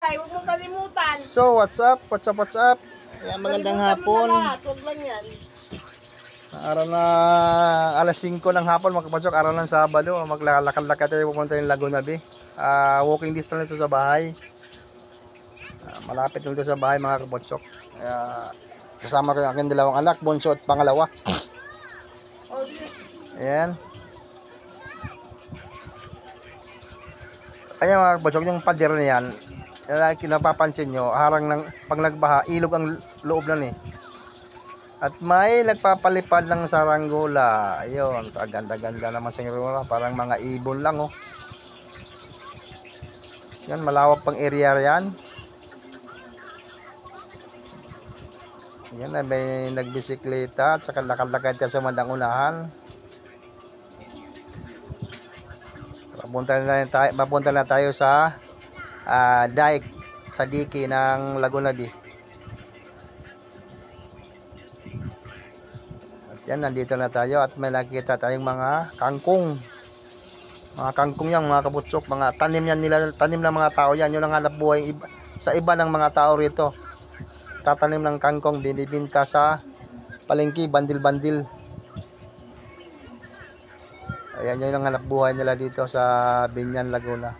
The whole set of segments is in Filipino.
tatay, huwag mong kalimutan. So, what's up? What's up? Ayan, magandang hapon. Huwag lang yan. Araw na alas 5 ng hapon, mga kapatsok. Araw ng Sabado. Maglalakad-lakad tayo pupunta yung Laguna Bay. Walking distance ito sa bahay. Malapit nito sa bahay, mga kapatsok. Kasama ko yung aking dalawang anak, bunso at pangalawa. Ayan. Kaya mga kapatsok, yung pader na yan, napapansin nyo, harang ng pag nagbaha, ilog ang loob na At may nagpapalipad ng saranggola. Ayun, ganda-ganda naman sa saranggola, parang mga ibon lang oh. Yan, malawak pang area yan. Yan, may nagbisikleta at saka lakad-lakad ka sa mandang unahan. Papunta na tayo sa dike, sa dike ng Laguna Bay. At yan, nandito na tayo at may nakikita tayong mga kangkong. Mga kangkong yan, mga kabutsok, mga tanim yan nila, tanim ng mga tao yan. Yun ang hanap buhay sa iba ng mga tao rito. Tatanim ng kangkong, binibinta sa palengke, bandil-bandil. Ayan, yun ang hanap buhay nila dito sa Binyan, Laguna.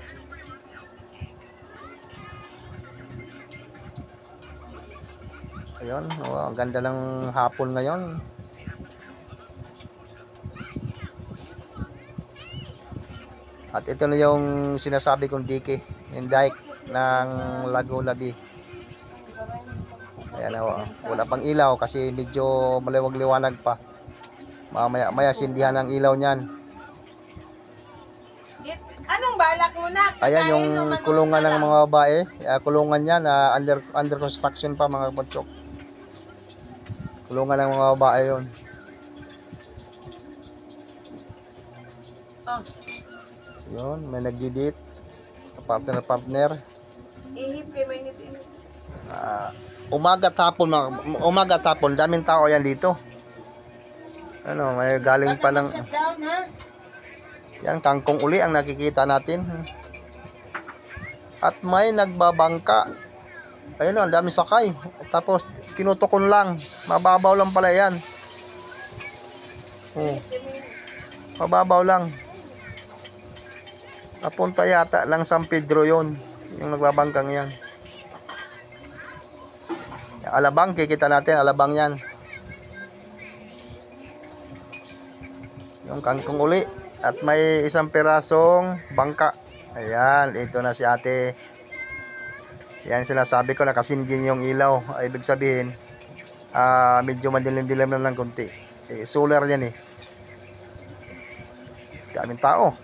Ayun, ang ganda ng hapon ngayon. At ito na yung sinasabi kong dike, yung dike ng Laguna Bay. Ayan, wala pang ilaw kasi medyo maliwag-liwanag pa. Maya sindihan ang ilaw niyan. Anong balak mo na? Ayan yung kulungan ng mga babae. Kulungan niya na under construction pa, mga kapatsok. Kulungan ng mga babae yun. Yun, may nagdidit. Partner. Ihip kay mainit-init. Umaga at hapon, daming tao yan dito. Ano, may galing pa ng... Down, ha? Yan, kangkong uli ang nakikita natin. At may nagbabangka. Ayun, ang dami sakay. Tapos, tinutukon lang. Mababaw lang pala yan. Mababaw lang. Napunta yata lang San Pedro yon, yung nagbabangkang yan. Alabang, kikita natin, alabang yan. Yung kangkong uli. At may isang pirasong bangka. Ayan, ito na si ate. Yan, sinasabi ko, nakasindin yung ilaw. Ay, ibig sabihin, medyo madilim-dilim na lang konti. Solar yan eh. Daming tao.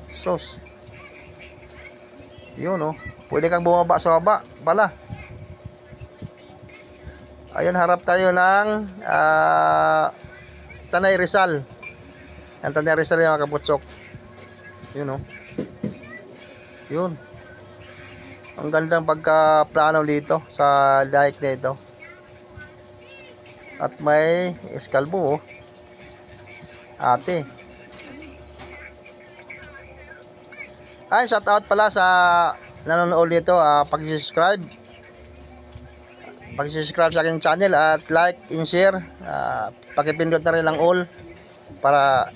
Sos. Yun oh. Pwede kang bumaba sa baba. Bala. Ayun, harap tayo ng Tanay Rizal. Ang Tanay Rizal yung mga kaputsok. Yun oh. Yun. Ang gandang pagka-plano dito sa dike na ito. At may eskalbo oh. Ate. Ay, shout out pala sa nanonood dito. Pag-subscribe sa aking channel at like and share. Pakipindot na rin ang all para